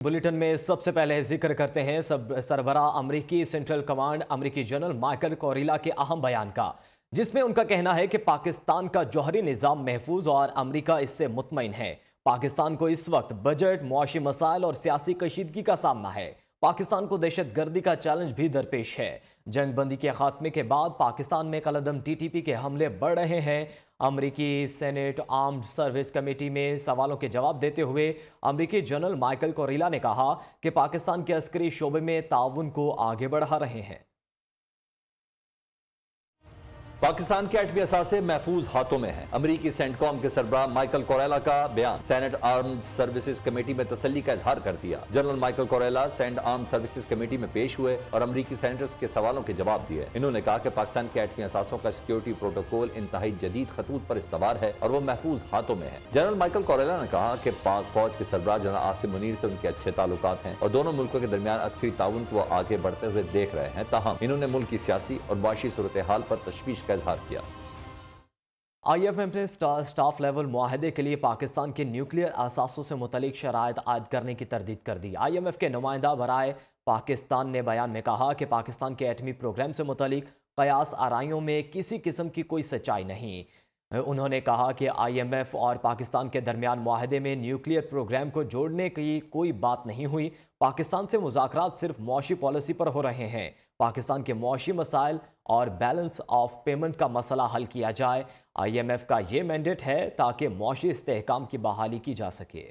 Bulletin में सबसे पहले जिक्र करते हैं सरबराह अमरीकी सेंट्रल कमांड अमरीकी जनरल माइकल कोरिला के अहम बयान का, जिसमें उनका कहना है कि पाकिस्तान का जौहरी निज़ाम महफूज और अमरीका इससे मुतमईन है। पाकिस्तान को इस वक्त बजट, मुआशी मसाइल और सियासी कशीदगी का सामना है। पाकिस्तान को दहशतगर्दी का चैलेंज भी दरपेश है। जंग बंदी के खात्मे के बाद पाकिस्तान में कलअदम TTP के हमले बढ़ रहे हैं। अमरीकी सेनेट आर्म्ड सर्विस कमेटी में सवालों के जवाब देते हुए अमरीकी जनरल माइकल कोरिला ने कहा कि पाकिस्तान के अस्करी शोबे में ताउन को आगे बढ़ा रहे हैं। पाकिस्तान के एटमी असासे महफूज हाथों में है। अमरीकी सेंटकॉम के सरबराह माइकल कोरेला का बयान सेनेट आर्म्ड सर्विसेज कमेटी में तसल्ली का इजहार कर दिया। जनरल माइकल कोरेला सेनेट आर्म्ड सर्विसेज कमेटी में पेश हुए और अमरीकी सेनेटर्स के सवालों के जवाब दिए। इन्होंने कहा कि पाकिस्तान के एटमी असासों का सिक्योरिटी प्रोटोकॉल इंतहाई जदीद खतूत पर इस्तवार है और वो महफूज हाथों में है। जनरल माइकल कोरेला ने कहा कि पाक फौज के सरबराह जनरल आसिम मुनीर से उनके अच्छे ताल्लुकात हैं और दोनों मुल्कों के दरमियान अस्करी ताउन को वो आगे बढ़ते हुए देख रहे हैं। ताहम इन्होंने मुल्क की सियासी और मुआशी सूरत हाल पर तशवीश का इजहार किया। IMF ने स्टाफ लेवल मुआहदे के लिए पाकिस्तान के न्यूक्लियर असासों से मुतलिक शराइत आयद करने की तरदीद कर दी। IMF के नुमाइंदा बराए पाकिस्तान ने बयान में कहा कि पाकिस्तान के एटमी प्रोग्राम से मुतलिक कयास आराइयों में किसी किस्म की कोई सच्चाई नहीं। उन्होंने कहा कि IMF और पाकिस्तान के दरमियान मुआहदे में न्यूक्लियर प्रोग्राम को जोड़ने की कोई बात नहीं हुई। पाकिस्तान से मुज़ाकरात सिर्फ मुआशी पॉलिसी पर हो रहे हैं। पाकिस्तान के मुआशी मसाइल और बैलेंस ऑफ पेमेंट का मसला हल किया जाए। IMF का ये मैंडेट है ताकि मुआशी इस्तेहकाम की बहाली की जा सके।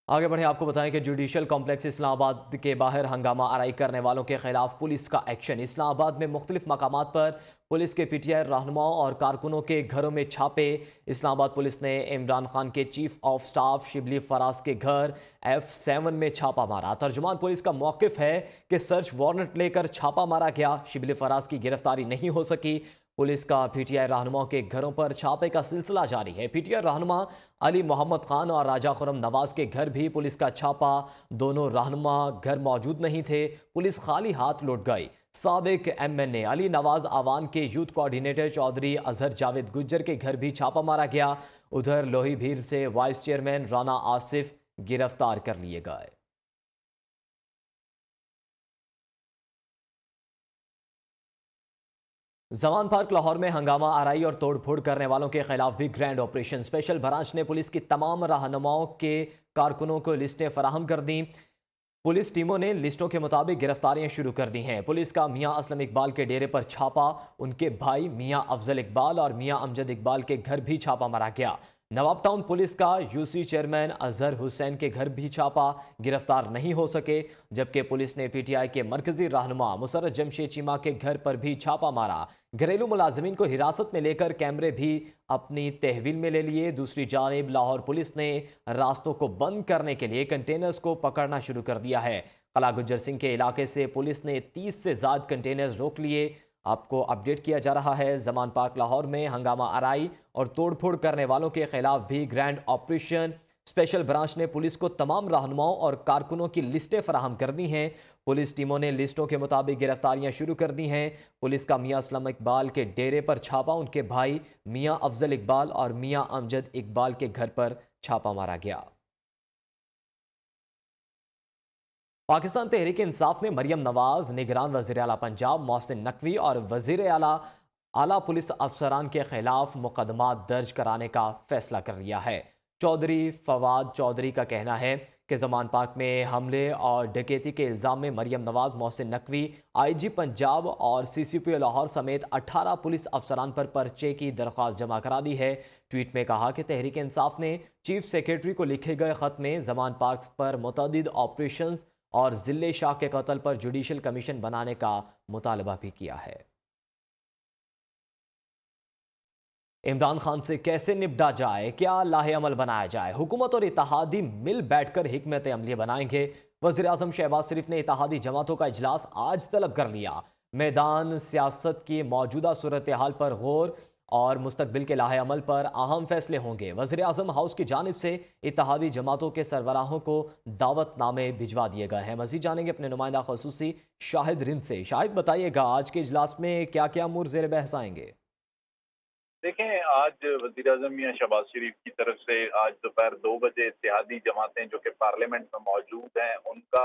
आगे बढ़े, आपको बताएं कि जुडिशल कॉम्प्लेक्स इस्लामाबाद के बाहर हंगामा आराई करने वालों के खिलाफ पुलिस का एक्शन। इस्लामाबाद में मुख्तलिफ मकामात पर पुलिस के PTI रहनुमाओं और कारकुनों के घरों में छापे। इस्लामाबाद पुलिस ने इमरान खान के chief of staff Shibli Faraz के घर F7 में छापा मारा। तर्जुमान पुलिस का मौक़िफ़ है कि सर्च वारंट लेकर छापा मारा गया। शिबली फराज की गिरफ्तारी नहीं हो सकी। पुलिस का PTI रहनुमाओं के घरों पर छापे का सिलसिला जारी है। PTI रहनुमा अली मोहम्मद खान और राजा खुरम नवाज के घर भी पुलिस का छापा। दोनों रहनुमा घर मौजूद नहीं थे। पुलिस खाली हाथ लौट गई। साबिक MNA अली नवाज आवान के यूथ कोऑर्डिनेटर चौधरी अजहर जावेद गुज्जर के घर भी छापा मारा गया। उधर लोही भीर से वाइस चेयरमैन राना आसिफ गिरफ्तार कर लिए गए। जमान पार्क लाहौर में हंगामा आराई और तोड़फोड़ करने वालों के खिलाफ भी ग्रैंड ऑपरेशन। स्पेशल ब्रांच ने पुलिस की तमाम रहनुमाओं के कारकुनों को लिस्टें फराहम कर दी। पुलिस टीमों ने लिस्टों के मुताबिक गिरफ्तारियां शुरू कर दी हैं। पुलिस का मियां असलम इकबाल के डेरे पर छापा। उनके भाई मियां अफजल इकबाल और मियां अमजद इकबाल के घर भी छापा मारा गया। नवाब टाउन पुलिस का UC चेयरमैन अजहर हुसैन के घर भी छापा, गिरफ्तार नहीं हो सके। जबकि पुलिस ने PTI के मरकजी रहनुमा मुसर्रत जमशेद चीमा के घर पर भी छापा मारा। घरेलू मुलाजिमीन को हिरासत में लेकर कैमरे भी अपनी तहवील में ले लिए। दूसरी जानिब लाहौर पुलिस ने रास्तों को बंद करने के लिए कंटेनर्स को पकड़ना शुरू कर दिया है। कला गुज्जर सिंह के इलाके से पुलिस ने 30 से ज़्यादा कंटेनर्स रोक लिए। आपको अपडेट किया जा रहा है, जमान पार्क लाहौर में हंगामा आराई और तोड़फोड़ करने वालों के खिलाफ भी ग्रैंड ऑपरेशन। स्पेशल ब्रांच ने पुलिस को तमाम रहनुमाओं और कारकुनों की लिस्टें फराहम कर दी हैं। पुलिस टीमों ने लिस्टों के मुताबिक गिरफ्तारियां शुरू कर दी हैं। पुलिस का मियां असलम इकबाल के डेरे पर छापा। उनके भाई मियां अफजल इकबाल और मियां अमजद इकबाल के घर पर छापा मारा गया। पाकिस्तान तहरीक इंसाफ ने मरियम नवाज, निगरान वज़ीर आला पंजाब मोहसिन नकवी और वज़ीर आला पुलिस अफसरान के खिलाफ मुकदमा दर्ज कराने का फैसला कर लिया है। चौधरी फवाद चौधरी का कहना है कि जमान पार्क में हमले और डकैती के इल्ज़ाम में मरियम नवाज, मोहसिन नकवी, IG पंजाब और CCPO लाहौर समेत 18 पुलिस अफसरान पर पर्चे की दरख्वास्त जमा करा दी है। ट्वीट में कहा कि तहरीक इंसाफ ने चीफ सेक्रेटरी को लिखे गए खत में जमान पार्क पर मुतअद्दिद ऑपरेशंस और जिले शाह के कत्ल पर जुडिशल कमीशन बनाने का मुतालबा भी किया है। इमरान खान से कैसे निपटा जाए, क्या लाहे अमल बनाया जाए? हुकूमत और इत्तेहादी मिल बैठकर हिकमत अमली बनाएंगे। वज़ीर आज़म शहबाज शरीफ ने इत्तेहादी जमातों का इजलास आज तलब कर लिया। मैदान सियासत की मौजूदा सूरत हाल पर गौर और मुस्तकबिल के लाहे अमल पर अहम फैसले होंगे। वज़ीर आज़म हाउस की जानिब से इत्तेहादी जमातों के सरबराहों को दावतनामे भिजवा दिए गए हैं। मज़ीद जानेंगे अपने नुमाइंदा ख़ुसूसी शाहिद रिंद से। शाहिद, बताइएगा आज के इजलास में क्या क्या अमूर ज़ेर बहस आएंगे? देखें, आज वज़ीर-ए-आज़म मियां शहबाज शरीफ की तरफ से आज दोपहर 2 बजे इत्तेहादी जमातें जो कि पार्लियामेंट में मौजूद हैं उनका,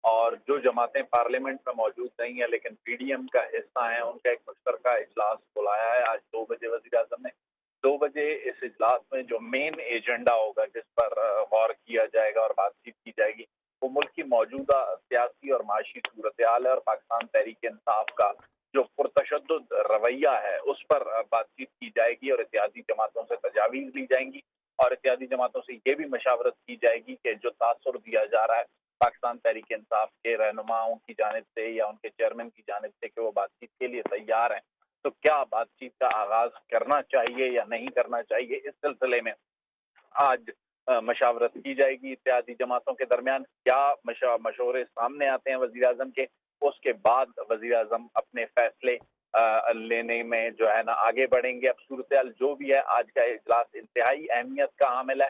और जो जमातें पार्लियामेंट में मौजूद नहीं है लेकिन पीडीएम का हिस्सा हैं, उनका एक मुश्तरका इजलास बुलाया है आज 2 बजे वज़ीर-ए-आज़म ने। 2 बजे इस इजलास में जो मेन एजेंडा होगा जिस पर गौर किया जाएगा और बातचीत की जाएगी, वो मुल्क की मौजूदा सियासी और माशी सूरत-ए-हाल है और पाकिस्तान तहरीक-ए-इंसाफ का जो पुरतशद्दुद रवैया है उस पर बातचीत की जाएगी और इत्तेहादी जमातों से तजावीज़ ली जाएंगी और इत्तेहादी जमातों से ये भी मशावरत की जाएगी कि जो तासुर दिया जा रहा है पाकिस्तान तहरीक इंसाफ के रहनुमाओं की जानिब से या उनके चेयरमैन की जानिब से कि वो बातचीत के लिए तैयार हैं, तो क्या बातचीत का आगाज करना चाहिए या नहीं करना चाहिए, इस सिलसिले में आज मशावरत की जाएगी इत्तेहादी जमातों के दरमियान। क्या मशवरे सामने आते हैं वज़ीर आज़म के, उसके बाद वज़ीर आज़म अपने फैसले लेने में जो है ना आगे बढ़ेंगे। अब सूरत जो भी है, आज का इजलास इंतहाई अहमियत का हामिल है।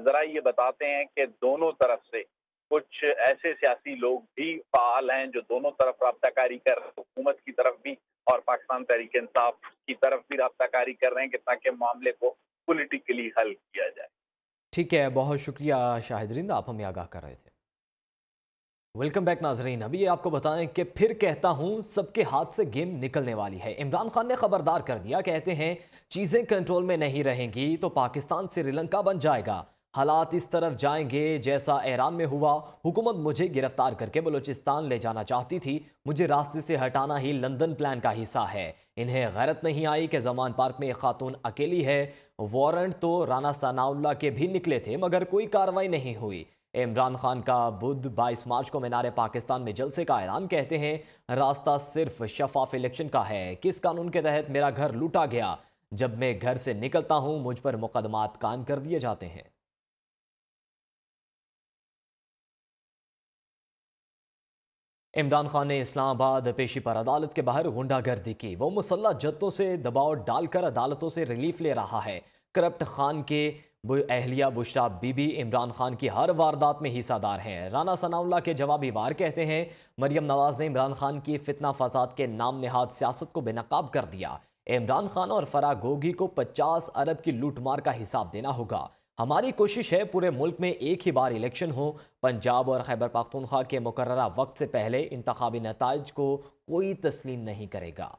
ज़रा ये बताते हैं कि दोनों तरफ से कुछ ऐसे सियासी लोग भी फ़ाल हैं जो दोनों तरफ राब्ताकारी कर रहे हैं, हुकूमत की तरफ भी और पाकिस्तान तहरीक इंसाफ की तरफ भी राब्ताकारी कर रहे हैं कि ताकि मामले को पॉलिटिकली हल किया जाए। ठीक है, बहुत शुक्रिया शाहिद रिंद, आप हमें आगाह कर रहे थे। वेलकम बैक नाजरीन। अभी ये आपको बताएं कि फिर कहता हूं सबके हाथ से गेम निकलने वाली है। इमरान खान ने खबरदार कर दिया, कहते हैं चीजें कंट्रोल में नहीं रहेंगी तो पाकिस्तान श्रीलंका बन जाएगा। हालात इस तरफ जाएंगे जैसा ईरान में हुआ। हुकूमत मुझे गिरफ्तार करके बलूचिस्तान ले जाना चाहती थी, मुझे रास्ते से हटाना ही लंदन प्लान का हिस्सा है। इन्हें गैरत नहीं आई कि जमान पार्क में एक खातून अकेली है। वारंट तो राना सनाउल्लाह के भी निकले थे मगर कोई कार्रवाई नहीं हुई। इमरान खान का बुध 22 मार्च को मीनार पाकिस्तान में जलसे का ऐलान, कहते हैं रास्ता सिर्फ शफाफ इलेक्शन का है। किस कानून के तहत मेरा घर लूटा गया? जब मैं घर से निकलता हूं मुझ पर मुकदमात कायम कर दिए जाते हैं। इमरान खान ने इस्लामाबाद पेशी पर अदालत के बाहर गुंडागर्दी की। वो मुसल्लह जत्तों से दबाव डालकर अदालतों से रिलीफ ले रहा है। करप्ट खान के अहलिया बुशरा बीबी इमरान खान की हर वारदात में हिस्सादार हैं। राना सनाउल्लाह के जवाबी वार, कहते हैं मरियम नवाज ने इमरान खान की फितना फसाद के नाम नेहाद सियासत को बेनकाब कर दिया। इमरान खान और फराह गोगी को 50 अरब की लूटमार का हिसाब देना होगा। हमारी कोशिश है पूरे मुल्क में एक ही बार इलेक्शन हो। पंजाब और खैबर पख्तूनख्वा के मुकर्ररा वक्त से पहले इंतखाबी नताइज को कोई तस्लीम नहीं करेगा।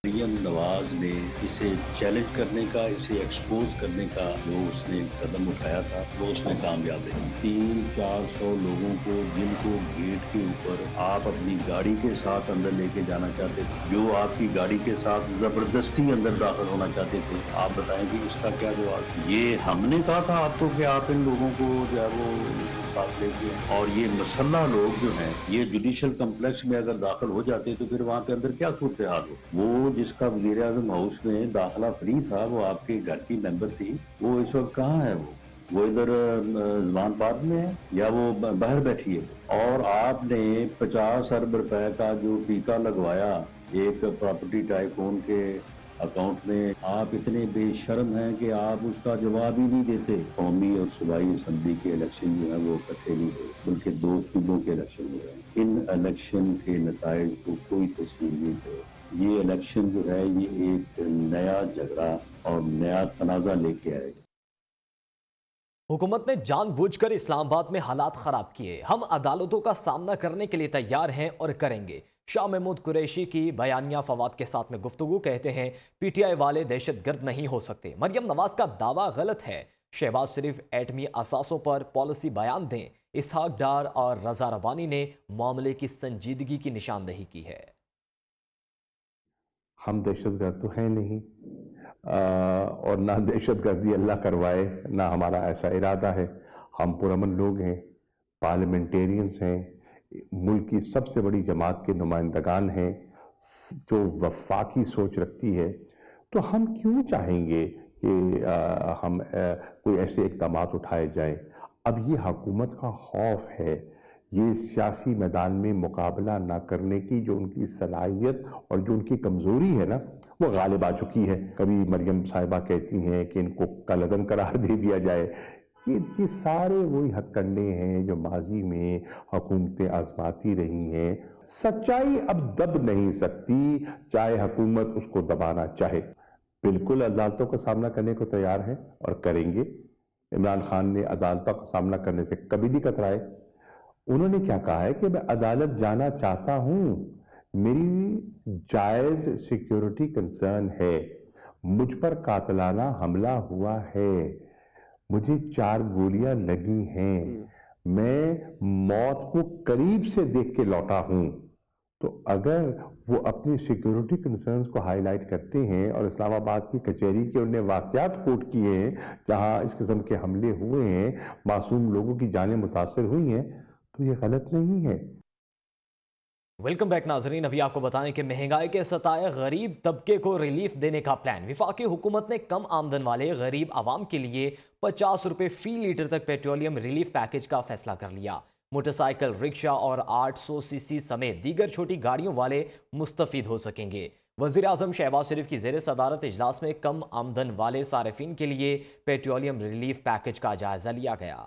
मरियम नवाज ने इसे चैलेंज करने का, इसे एक्सपोज करने का जो उसने कदम उठाया था वो उसमें कामयाब रही। 300-400 लोगों को जिनको गेट के ऊपर आप अपनी गाड़ी के साथ अंदर लेके जाना चाहते थे, जो आपकी गाड़ी के साथ जबरदस्ती अंदर दाखिल होना चाहते थे, आप बताएं कि इसका क्या जवाब? ये हमने कहा था आपको कि आप इन लोगों को जो है वो साथ लेके, और ये मुसल्ला लोग जो हैं ये जुडिशल कम्प्लेक्स में अगर दाखिल हो जाते तो फिर वहाँ पे अंदर क्या सूरत हाल हो? वो जिसका वज़ीर आज़म हाउस में दाखिला फ्री था, वो आपके घर की मेंबर थी, वो इस वक्त कहाँ है? वो इधर जमान पार्क में है या वो बाहर बैठी है? और आपने 50 अरब रुपए का जो टीका लगवाया एक प्रॉपर्टी टाइकून के अकाउंट में, आप इतने बेशर्म हैं कि आप उसका जवाब ही नहीं देते। कौमी और सूबाई असम्बली के इलेक्शन जो है वो इकट्ठे नहीं हुए, बल्कि 2 सूबों के इलेक्शन हुए। इन इलेक्शन के नताइज को कोई तस्लीम नहीं है। ये इलेक्शन जो है ये एक नया झगड़ा और नया तनाज़ा लेके आएगा। हुकूमत ने जानबूझकर इस्लामाबाद में हालात खराब किए। हम अदालतों का सामना करने के लिए तैयार हैं और करेंगे। शाह महमूद कुरैशी की बयानिया फवाद के साथ में गुफ्तगू, कहते हैं पीटीआई वाले दहशतगर्द नहीं हो सकते। मरियम नवाज का दावा गलत है। शहबाज शरीफ एटमी असासों पर पॉलिसी बयान दें। इसहाक डार और रजा रबानी ने मामले की संजीदगी की निशानदही की है। हम दहशतगर्द तो हैं नहीं, और ना दहशतगर्दी अल्लाह करवाए, ना हमारा ऐसा इरादा है। हम पुरअमन लोग हैं, पार्लियामेंटेरियंस हैं, मुल्क की सबसे बड़ी जमात के नुमाइंदगान हैं जो वफाकी सोच रखती है। तो हम क्यों चाहेंगे कि हम कोई ऐसे इक़दामात उठाए जाएं? अब ये हुकूमत का खौफ है, ये सियासी मैदान में मुकाबला ना करने की जो उनकी सलाहियत और जो उनकी कमज़ोरी है ना, वो गालिब आ चुकी है। कभी मरियम साहिबा कहती हैं कि इनको कलअदम करार दे दिया जाए। ये सारे वही हथकंडे हैं जो माजी में हुकूमतें आजमाती रही हैं। सच्चाई अब दब नहीं सकती, चाहे हुकूमत उसको दबाना चाहे। बिल्कुल अदालतों का सामना करने को तैयार हैं और करेंगे। इमरान खान ने अदालतों का सामना करने से कभी नहीं कतराए। उन्होंने क्या कहा है कि मैं अदालत जाना चाहता हूं, मेरी जायज सिक्योरिटी कंसर्न है, मुझ पर कातलाना हमला हुआ है, मुझे 4 गोलियां लगी हैं, मैं मौत को करीब से देख के लौटा हूं। तो अगर वो अपनी सिक्योरिटी कंसर्न्स को हाईलाइट करते हैं और इस्लामाबाद की कचहरी के उन्हें वाकयात कोट किए हैं जहां इस किस्म के हमले हुए हैं, मासूम लोगों की जानें मुतासर हुई हैं, तो ये गलत नहीं है। वेलकम बैक नाजरीन। अभी आपको बताएं कि महंगाई के सताए गरीब तबके को रिलीफ देने का प्लान। विफाकी हुकूमत ने कम आमदन वाले गरीब आवाम के लिए 50 रुपए फी लीटर तक पेट्रोलियम रिलीफ पैकेज का फैसला कर लिया। मोटरसाइकिल, रिक्शा और 800 सीसी समेत दीगर छोटी गाड़ियों वाले मुस्तफीद हो सकेंगे। वजीर आजम शहबाज शरीफ की जेर सदारत इजलास में कम आमदन वाले सारिफिन के लिए पेट्रोलियम रिलीफ पैकेज का जायजा लिया गया।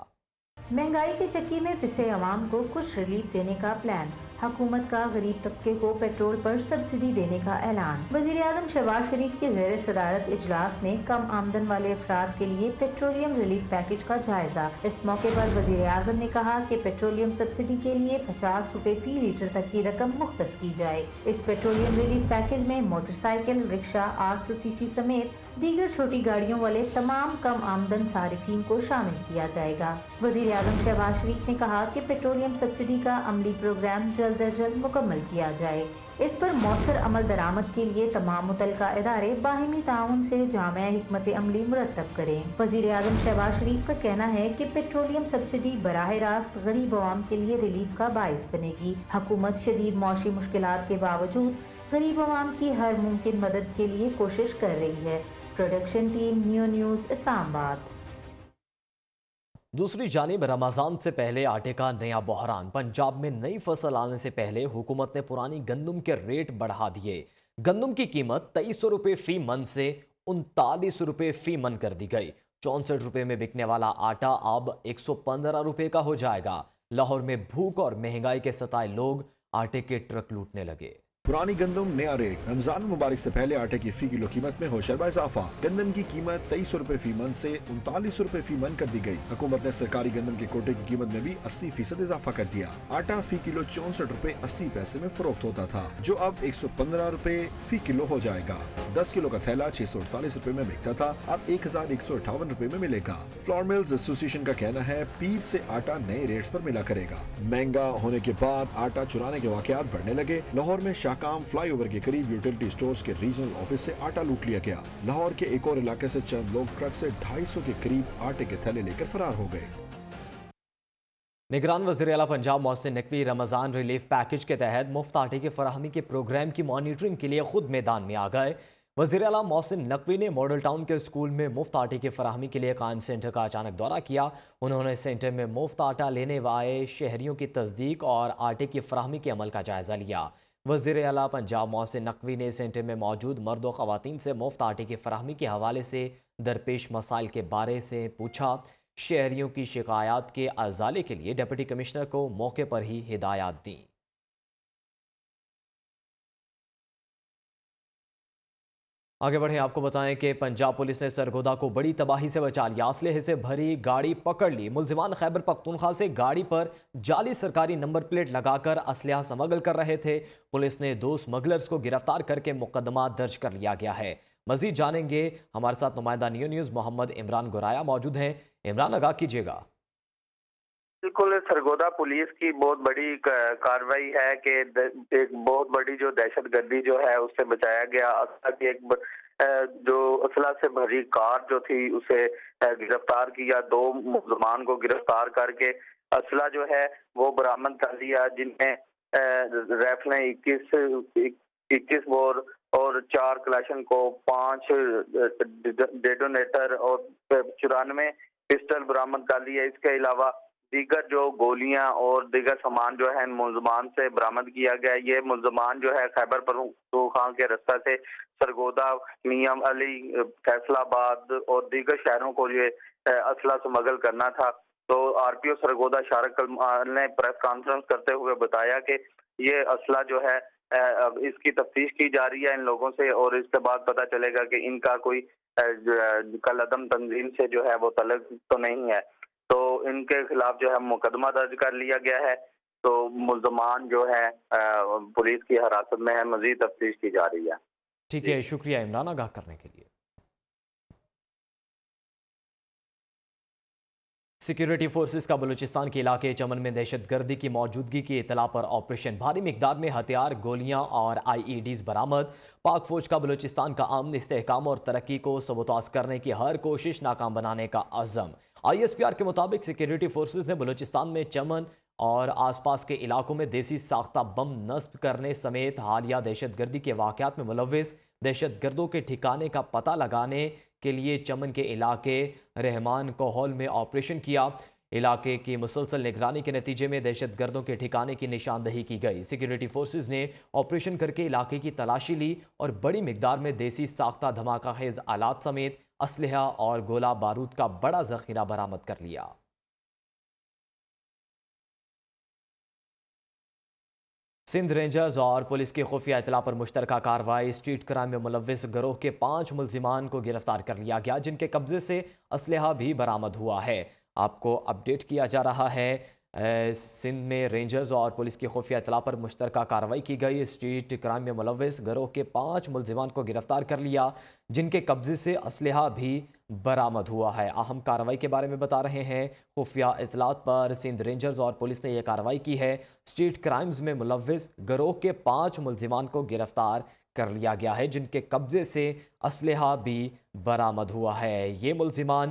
महंगाई के चक्की में पिसे अवाम को कुछ रिलीफ देने का प्लान। हुकूमत का गरीब तबके को पेट्रोल पर सब्सिडी देने का ऐलान। वजीर आजम शहबाज शरीफ के जेर सदारत इजलास में कम आमदन वाले अफराद के लिए पेट्रोलियम रिलीफ पैकेज का जायजा। इस मौके पर वजीर आजम ने कहा कि पेट्रोलियम सब्सिडी के लिए 50 रुपए फी लीटर तक की रकम मुख्तस की जाए। इस पेट्रोलियम रिलीफ पैकेज में मोटरसाइकिल, रिक्शा, 800 सीसी समेत दीगर छोटी गाड़ियों वाले तमाम कम आमदन सारिफिन को शामिल किया जाएगा। वजीर आजम शहबाज शरीफ ने कहा कि पेट्रोलियम सब्सिडी का अमली प्रोग्राम जल्द अज जल्द मुकम्मल किया जाए। इस पर मौसर अमल दरामद के लिए तमाम मुतलका इदारे बाहिमी ताउन से जामिया हिकमत अमली मुरतब करें। वजीर आजम शहबाज शरीफ का कहना है कि पेट्रोलियम सब्सिडी बराह रास्त गरीब अवाम के लिए रिलीफ का बाइस बनेगी। हुकूमत शदीद मौशी मुश्किलात के बावजूद गरीब अवाम की हर मुमकिन मदद के लिए कोशिश कर रही है। Production team, new news, Islamabad. दूसरी जानिब रमजान से पहले आटे का नया बहरान। पंजाब में नई फसल आने से पहले हुकूमत ने पुरानी गंदम के रेट बढ़ा दिए। गंदम की कीमत 2300 रुपये फी मन से 39 रुपये फी मन कर दी गई। 64 रुपये में बिकने वाला आटा अब 115 रुपये का हो जाएगा। लाहौर में भूख और महंगाई के सताए लोग आटे के ट्रक लूटने लगे। पुरानी गंदम नया रेट। रमजान मुबारक से पहले आटे की फी किलो कीमत में होशरबा इजाफा। गंदम की कीमत 2300 रुपए फी मन से 39 रुपए फी मन कर दी गई। हुकूमत ने सरकारी गंदम के कोटे की कीमत में भी 80% इजाफा कर दिया। आटा फी किलो 64 रुपए 80 पैसे में फरोख्त होता था, जो अब 115 रुपए फी किलो हो जाएगा। 10 किलो का थैला 648 रुपए में बिकता था, अब 1158 रुपए में मिलेगा। फ्लोर मिल्स एसोसिएशन का कहना है पीर से आटा नए रेट्स पर मिला करेगा। महंगा होने के बाद आटा चुराने के वाकयात बढ़ने लगे। लाहौर में काम फ्लाईओवर के करीब यूटिलिटी स्टोर्स के रीजनल ऑफिस से आटा लूट लिया गया। लाहौर के एक और इलाके से चंद लोग ट्रक से 250 के करीब आटे के थैले लेकर फरार हो गए। निगरान वज़ीर आला पंजाब मोहसिन नकवी रमज़ान रिलीफ पैकेज के तहत मुफ्त आटे की फराहमी के प्रोग्राम की मॉनिटरिंग के लिए खुद मैदान में आ गए। वज़ीर आला मोहसिन नकवी ने मॉडल टाउन के स्कूल में मुफ्त आटे की फराहमी के लिए कायम सेंटर का अचानक दौरा किया। उन्होंने सेंटर में मुफ्त आटा लेने वाले शहरियों की तस्दीक और आटे की फराहमी के अमल का जायजा लिया। वज़ीर आला पंजाब मोहसिन नकवी ने सेंटर में मौजूद मर्द और ख़वातीन से मुफ्त आटे की फराहमी के हवाले से दरपेश मसाइल के बारे से पूछा। शहरियों की शिकायत के अजाले के लिए डिप्टी कमिश्नर को मौके पर ही हिदायत दी। आगे बढ़े, आपको बताएं कि पंजाब पुलिस ने सरगोदा को बड़ी तबाही से बचा लिया। असलहे से भरी गाड़ी पकड़ ली। मुलजिमान खैबर पख्तूनख्वा से गाड़ी पर जाली सरकारी नंबर प्लेट लगाकर असलहा स्मगल कर रहे थे। पुलिस ने 2 स्मगलर्स को गिरफ्तार करके मुकदमा दर्ज कर लिया गया है। मजीद जानेंगे, हमारे साथ नुमाइंदा न्यू न्यूज़ मोहम्मद इमरान गुराया मौजूद हैं। इमरान, आगाह कीजिएगा। बिल्कुल, सरगोदा पुलिस की बहुत बड़ी कार्रवाई है कि एक बहुत बड़ी जो दहशतगर्दी जो है उससे बचाया गया। एक जो असला से भरी कार जो थी उसे गिरफ्तार किया। 2 मुलजमान को गिरफ्तार करके असला जो है वो बरामद कर लिया, जिनमें राइफलें 21 बोर और 4 क्लैशन को 5 डेटोनेटर और 94 पिस्टल बरामद कर लिया। इसके अलावा दीगर जो गोलियां और दीगर सामान जो है मुलजमान से बरामद किया गया। ये मुलजमान जो है खैबर पख्तूनख्वा के रास्ते से सरगोदा, मियां अली, फैसलाबाद और दीगर शहरों को ये असला स्मगल करना था। तो आरपीओ सरगोदा शारक ने प्रेस कॉन्फ्रेंस करते हुए बताया कि ये असला जो है اس کی تفتیش کی جا رہی ہے ان لوگوں سے، اور اس کے بعد پتہ چلے گا کہ ان کا کوئی کل عدم تنظیم سے جو ہے وہ تعلق تو نہیں ہے، تو ان کے خلاف جو ہے مقدمہ درج کر لیا گیا ہے، تو ملزمان جو ہے پولیس کی حراست میں ہے، مزید تفتیش کی جا رہی ہے۔ ٹھیک ہے، شکریہ عمران آگاہ کرنے کے لیے۔ سیکیورٹی فورسز کا بلوچستان کے علاقے چمن میں دہشت گردی کی موجودگی کی اطلاع پر آپریشن، بھاری مقدار میں ہتھیار، گولیاں اور IEDs برآمد۔ پاک فوج کا بلوچستان کا امن، استحکام اور ترقی کو سبوتاژ کرنے کی ہر کوشش ناکام بنانے کا عزم۔ ISPR کے مطابق سیکیورٹی فورسز نے بلوچستان میں چمن اور آس پاس کے علاقوں میں دیسی ساختہ بم نصب کرنے سمیت حالیہ دہشت گردی کے واقعات میں ملوث دہشت گردوں کے ٹھکانے کا پتہ لگانے کے لیے چمن کے علاقے رحمان کوہل میں آپریشن کیا۔ علاقے کی مسلسل نگرانی کے نتیجے میں دہشت گردوں کے ٹھکانے کی نشاندہی کی گئی۔ سیکیورٹی فورسز نے آپریشن کر کے علاقے کی تلاشی لی اور بڑی مقدار میں دیسی ساختہ دھماکہ خیز آلات سمیت اسلحہ اور گولہ بارود کا بڑا ذخیرہ برآمد کر لیا۔ سندھ رینجرز اور پولیس کی خفیہ اطلاع پر مشترکہ کارروائی، اسٹریٹ کرائم میں ملوث گروہ کے 5 ملزمان کو گرفتار کر لیا گیا، جن کے قبضے سے اسلحہ بھی برآمد ہوا ہے۔ آپ کو اپڈیٹ کیا جا رہا ہے، سندھ میں رینجرز اور پولیس کی خفیہ اطلاع پر مشترکہ کارروائی کی گئی، اسٹریٹ کرائم میں ملوث گروہ کے 5 ملزمان کو گرفتار کر لیا، جن کے قبضے سے اسلحہ بھی برآمد ہوا ہے۔ اہم کارروائی کے بارے میں بتا رہے ہیں، خفیہ اطلاعات پر سندھ رینجرز اور پولیس نے یہ کارروائی کی ہے۔ اسٹریٹ کرائمز میں ملوث گروہ کے 5 ملزمان کو گرفتار کر لیا گیا ہے، جن کے قبضے سے اسلحہ بھی برآمد ہوا ہے۔ یہ ملزمان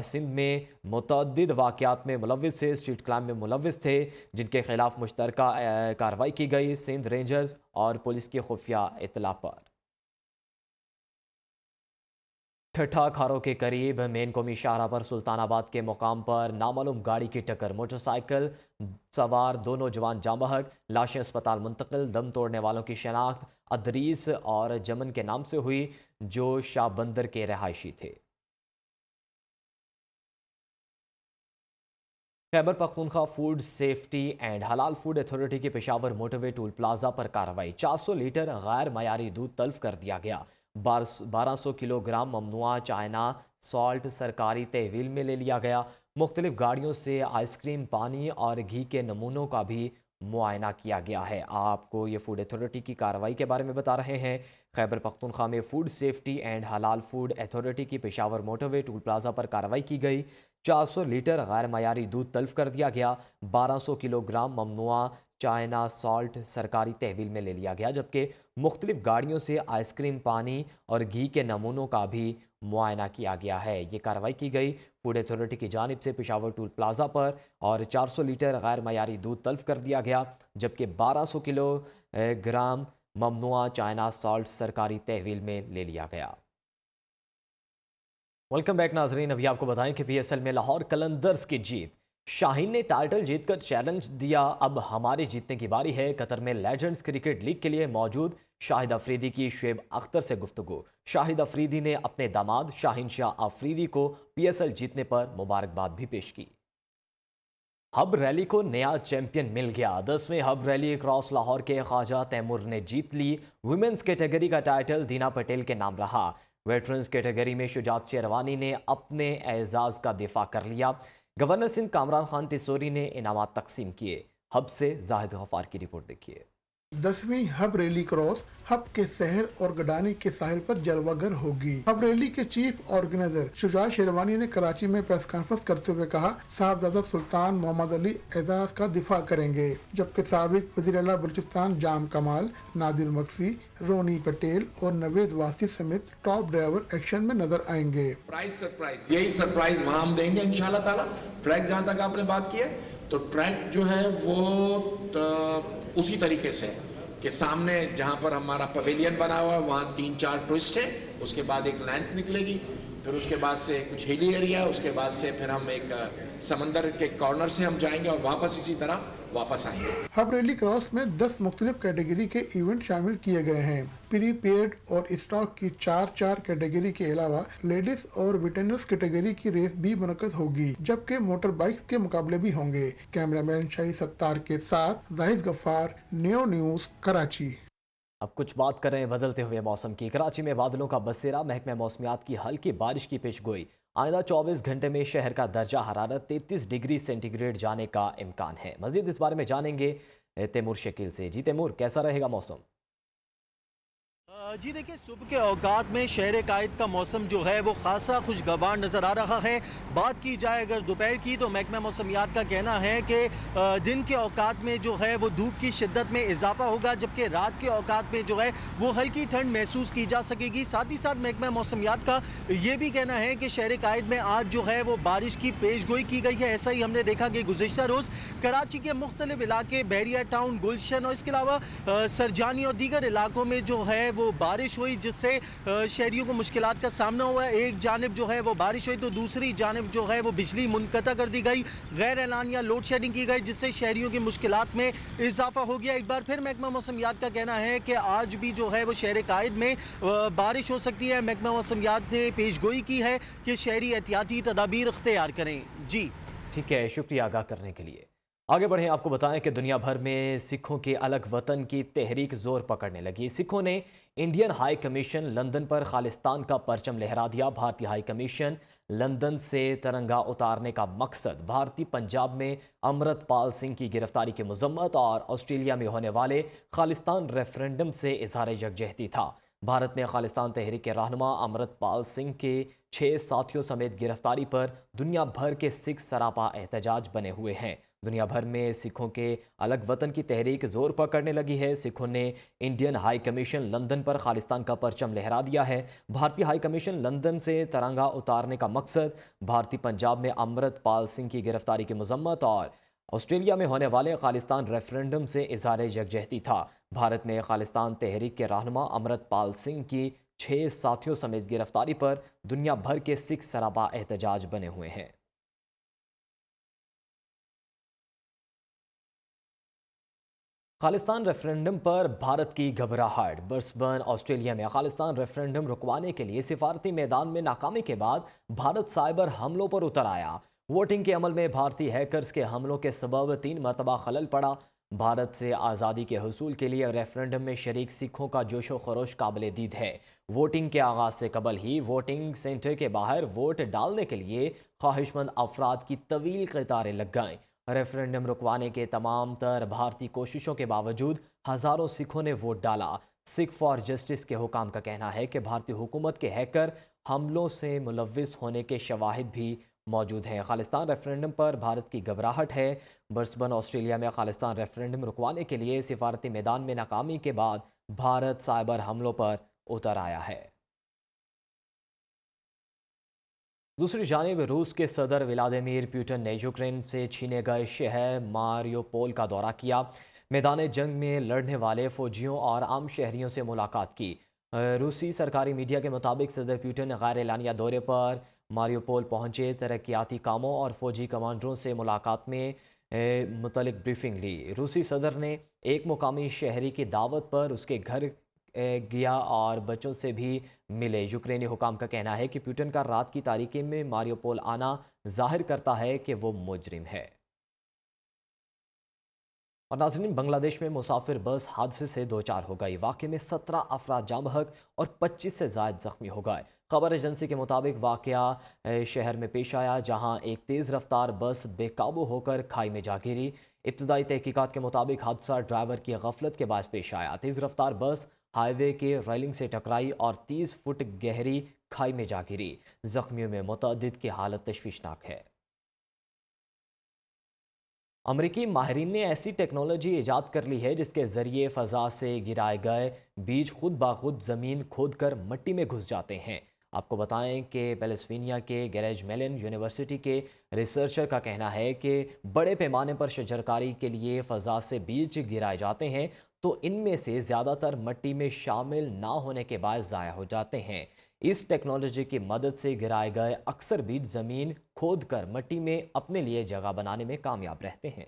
سندھ میں متعدد واقعات میں ملوث تھے، اسٹریٹ کرائم میں ملوث تھے، جن کے خلاف مشترکہ کارروائی کی گئی سندھ رینجرز اور پولیس کی خفیہ اطلاع پر۔ ٹھٹھا کھاروں کے قریب مین قومی شاہراہ پر سلطان آباد کے مقام پر نامعلوم گاڑی کی ٹکر، موٹر سائیکل سوار 2 نوجوان جاں بحق، لاشیں اسپتال منتقل۔ دم توڑنے والوں کی شناخت ادریس اور جمن کے نام سے ہوئی، جو شاہ بندر کے رہائشی تھے۔ Khyber Pakhtunkhwa food safety and حلال فوڈ اتھارٹی کی پشاور موٹروے ٹول پلازا پر کارروائی، 400 لیٹر غیر معیاری دودھ تلف کر دیا گیا، 1200 کلو گرام ممنوعہ چائنا سالٹ سرکاری تحویل میں لے لیا گیا۔ مختلف گاڑیوں سے آئس کریم، پانی اور گھی کے نمونوں کا بھی معائنہ کیا گیا ہے۔ آپ کو یہ فوڈ اتھارٹی کی کارروائی کے بارے میں بتا رہے ہیں۔ خیبر پختونخوا میں فوڈ سیفٹی اینڈ حلال فوڈ اتھارٹی کی پشاور موٹروے ٹول پلازا پر کارروائی کی گئی، 400 لیٹر غیر معیاری دودھ تلف کر دیا گیا، 1200 کلو گرام ممنوعہ چائنا سالٹ سرکاری تحویل میں لے لیا گیا، جبکہ مختلف گاڑیوں سے آئس کریم، پانی اور گھی کے نمونوں کا بھی معائنہ کیا گیا ہے۔ یہ کارروائی کی گئی فوڈ اتھارٹی کی جانب سے پشاور ٹول پلازا پر، اور 400 لیٹر غیر معیاری دودھ تلف کر دیا گیا، جبکہ 1200 کلو گرام ممنوعہ چائنا سالٹ سرکاری تحویل میں لے لیا گیا۔ ویلکم بیک ناظرین، ابھی آپ کو بتائیں کہ PSL میں لاہور قلندرز کی جیت، شاہین نے ٹائٹل جیت کر چیلنج دیا، اب ہمارے جیتنے کی باری ہے۔ قطر میں لیجنڈز کرکٹ لیگ کے لیے موجود شاہد افریدی کی شعیب اختر سے گفتگو، شاہد افریدی نے اپنے داماد شاہین شاہ افریدی کو PSL جیتنے پر مبارکباد بھی پیش کی۔ ہب ریلی کو نیا چیمپئن مل گیا، 10ویں ہب ریلی کراس لاہور کے خواجہ تیمور نے جیت لی، ویمنز کیٹیگری کا ٹائٹل دینا پٹیل کے نام رہا، ویٹرنز کیٹیگری میں شجاعت شیروانی نے اپنے اعزاز کا دفاع کر لیا، گورنر سندھ کامران خان ٹیسوری نے انعامات تقسیم کیے۔ ہب سے زاہد غفار کی رپورٹ دیکھیے۔ 10ویں ہب ریلی کراس ہب کے شہر اور گڈانی کے ساحل پر جلوہ گر ہوگی۔ ہب ریلی کے چیف آرگنائزر شجاعت شیروانی نے کراچی میں پریس کانفرنس کرتے ہوئے کہا، صاحبزادہ سلطان محمد علی اعزاز کا دفاع کریں گے، جبکہ سابق وزیر اعلیٰ بلوچستان جام کمال، نادر مکسی، رونی پٹیل اور نوید واسی سمیت ٹاپ ڈرائیور ایکشن میں نظر آئیں گے۔ سرپرائز یہی سرپرائز وہاں ہم دیں گے انشاءاللہ تعالیٰ۔ ٹریک جہاں تک آپ نے بات کی ہے تو ٹریک جو ہے وہ اسی طریقے سے کہ سامنے جہاں پر ہمارا پویلین بنا ہوا ہے وہاں 3-4 ٹوسٹ ہے، اس کے بعد ایک لینتھ نکلے گی، फिर उसके बाद से कुछ हिली एरिया है, उसके बाद से फिर हम एक समंदर के कॉर्नर से हम जाएंगे और वापस इसी तरह वापस आएंगे। हब रैली क्रॉस में 10 मुख्तलिफ कैटेगरी के इवेंट शामिल किए गए हैं। प्री पेड और स्टॉक की 4 कैटेगरी के अलावा लेडीज और विटेनर्स कैटेगरी की रेस भी मुनक्कद होगी, जबकि मोटर बाइक्स के मुकाबले भी होंगे। कैमरामैन शाही सत्तार के साथ जाहिद गफ्फार, न्यू न्यूज़, कराची। अब कुछ बात कर रहे हैं बदलते हुए मौसम की। कराची में बादलों का बसेरा, महकमे मौसमियात की हल्की बारिश की पेशगोई। आइंदा 24 घंटे में शहर का दर्जा हरारत 33 डिग्री सेंटीग्रेड जाने का इम्कान है। मजीद इस बारे में जानेंगे तैमूर शकील से। जी तैमूर, कैसा रहेगा मौसम? जी देखिए, सुबह के औकात में शहर कायद का मौसम जो है वो खासा खुशगवार नज़र आ रहा है। बात की जाए अगर दोपहर की, तो महकमा मौसमियात का कहना है कि दिन के औकात में जो है वो धूप की शिद्दत में इजाफा होगा, जबकि रात के औकात में जो है वो हल्की ठंड महसूस की जा सकेगी। साथ ही साथ महकमा मौसमियात का ये भी कहना है कि शहर कायद में आज जो है वो बारिश की पेशगोई की गई है। ऐसा ही हमने देखा कि गुज़िश्ता रोज़ कराची के मुख्तलिफ इलाके, बहरिया टाउन, गुलशन और इसके अलावा सरजानी और दीगर इलाकों में जो है वो बारिश हुई, जिससे शहरियों को मुश्किलात का सामना हुआ। एक जानिब जो है वो बारिश हुई तो दूसरी जानिब जो है वो बिजली मुनक़ता कर दी गई, गैर एलानिया लोड शेडिंग की गई, जिससे शहरियों की मुश्किलात में इजाफा हो गया। एक बार फिर महकमा मौसमियात का कहना है कि आज भी जो है वो शहर कायद में बारिश हो सकती है। महकमा मौसमियात ने पेशगोई की है कि शहरी एहतियाती तदाबीर इख्तियार करें। जी ठीक है, शुक्रिया आगाह करने के लिए। आगे बढ़ें, आपको बताएं कि दुनिया भर में सिखों के अलग वतन की तहरीक जोर पकड़ने लगी। सिखों ने इंडियन हाई कमीशन लंदन पर खालिस्तान का परचम लहरा दिया। भारतीय हाई कमीशन लंदन से तिरंगा उतारने का मकसद भारतीय पंजाब में अमृतपाल सिंह की गिरफ्तारी की मजम्मत और ऑस्ट्रेलिया में होने वाले खालिस्तान रेफरेंडम से इजहार यकजहती था। भारत में खालिस्तान तहरीक के रहनुमा अमृतपाल सिंह के 6 साथियों समेत गिरफ्तारी पर दुनिया भर के सिख सरापा एहतजाज बने हुए हैं। दुनिया भर में सिखों के अलग वतन की तहरीक जोर पकड़ने लगी है। सिखों ने इंडियन हाई कमीशन लंदन पर खालिस्तान का परचम लहरा दिया है। भारतीय हाई कमीशन लंदन से तिरंगा उतारने का मकसद भारतीय पंजाब में अमृतपाल सिंह की गिरफ्तारी की मजम्मत और ऑस्ट्रेलिया में होने वाले खालिस्तान रेफरेंडम से इजहार यकजहती था। भारत में खालिस्तान तहरीक के रहनुमा अमृतपाल सिंह की 6 साथियों समेत गिरफ्तारी पर दुनिया भर के सिख सरापा एहतजाज बने हुए हैं। खालिस्तान रेफरेंडम पर भारत की घबराहट। ब्रिस्बेन, ऑस्ट्रेलिया में खालिस्तान रेफरेंडम रुकवाने के लिए सिफारती मैदान में नाकामी के बाद भारत साइबर हमलों पर उतर आया। वोटिंग के अमल में भारतीय हैकर्स के हमलों के सबब 3 मरतबा खलल पड़ा। भारत से आज़ादी के हुसूल के लिए रेफरेंडम में शरीक सिखों का जोशो खरोश काबिल दीद है। वोटिंग के आगाज़ से कबल ही वोटिंग सेंटर के बाहर वोट डालने के लिए ख्वाहिशमंद अफराद की तवील कतारें लग गईं। रेफरेंडम रुकवाने के तमाम तर भारतीय कोशिशों के बावजूद हज़ारों सिखों ने वोट डाला। सिख फॉर जस्टिस के हुकाम का कहना है कि भारतीय हुकूमत के हैकर हमलों से मुलव्विस होने के शवाहिद भी मौजूद हैं। खालिस्तान रेफरेंडम पर भारत की घबराहट है। ब्रिस्बेन, ऑस्ट्रेलिया में खालिस्तान रेफरेंडम रुकवाने के लिए सिफारती मैदान में नाकामी के बाद भारत साइबर हमलों पर उतर आया है। दूसरी जानिब रूस के सदर व्लादिमीर पुतिन ने यूक्रेन से छीने गए शहर मारियोपोल का दौरा किया। मैदान जंग में लड़ने वाले फौजियों और आम शहरियों से मुलाकात की। रूसी सरकारी मीडिया के मुताबिक सदर पुतिन गैर एलानिया दौरे पर मारियोपोल पहुंचे, तरक्याती कामों और फौजी कमांडरों से मुलाकात में मुतल्लिक ब्रीफिंग ली। रूसी सदर ने एक मुकामी शहरी की दावत पर उसके घर गया और बच्चों से भी मिले। यूक्रेनी हुकाम का कहना है कि पुतिन का रात की तारीकी में मारियोपोल आना जाहिर करता है कि वो मुजरिम है। और नाज़रीन, बांग्लादेश में मुसाफिर बस हादसे से 2 चार हो गई। वाक़े में 17 अफराद जाँ बहक और 25 से ज़ायद ज़ख्मी हो गए। खबर एजेंसी के मुताबिक वाक़या शहर में पेश आया, जहां एक तेज़ रफ्तार बस बेकाबू होकर खाई में जा गिरी। इब्तदाई तहकीकात के मुताबिक हादसा ड्राइवर की गफलत के बायस पेश आया। तेज़ रफ्तार बस हाईवे के रेलिंग से टकराई और 30 फुट गहरी खाई में जा गिरी। जख्मियों में मुतअद्दिद की हालत तशवीशनाक है। अमरीकी माहिरीन ने ऐसी टेक्नोलॉजी ईजाद कर ली है जिसके ज़रिए फ़ज़ा से गिराए गए बीज खुद ब खुद ज़मीन खोद कर मिट्टी में घुस जाते हैं। आपको बताएं कि पेंसिल्वेनिया के गैरेज मेलन यूनिवर्सिटी के रिसर्चर का कहना है कि बड़े पैमाने पर शजरकारी के लिए फ़ज़ा से बीज गिराए जाते हैं तो इनमें से ज़्यादातर मिट्टी में शामिल ना होने के बाद ज़ाया हो जाते हैं। इस टेक्नोलॉजी की मदद से गिराए गए अक्सर बीज जमीन खोद कर मिट्टी में अपने लिए जगह बनाने में कामयाब रहते हैं।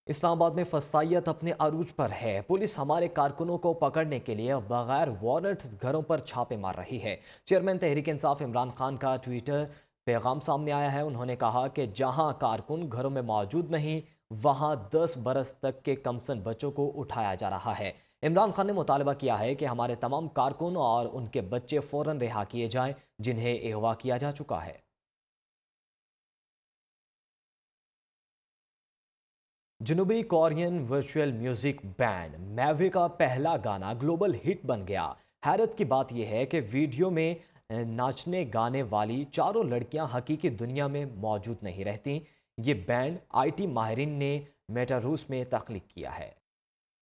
इस्लामाबाद में फसाइयत अपने अरूज पर है। पुलिस हमारे कारकुनों को पकड़ने के लिए बगैर वारंट घरों पर छापे मार रही है। चेयरमैन तहरीक इंसाफ इमरान खान का ट्विटर पैगाम सामने आया है। उन्होंने कहा कि जहां कारकुन घरों में मौजूद नहीं, वहां 10 बरस तक के कमसन बच्चों को उठाया जा रहा है। इमरान खान ने मुतालबा किया है कि हमारे तमाम कारकुन और उनके बच्चे फौरन रिहा किए जाएं, जिन्हें अगवा किया जा चुका है। जनूबी कोरियन वर्चुअल म्यूजिक बैंड मैवे का पहला गाना ग्लोबल हिट बन गया। हैरत की बात यह है कि वीडियो में नाचने गाने वाली चारों लड़कियां हकीकी दुनिया में मौजूद नहीं रहती। ये बैंड आईटी माहिरीन ने मेटारूस में तख्लीक किया है।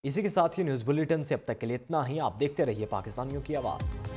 इसी के साथ ही न्यूज़ बुलेटिन से अब तक के लिए इतना ही। आप देखते रहिए पाकिस्तानियों की आवाज़।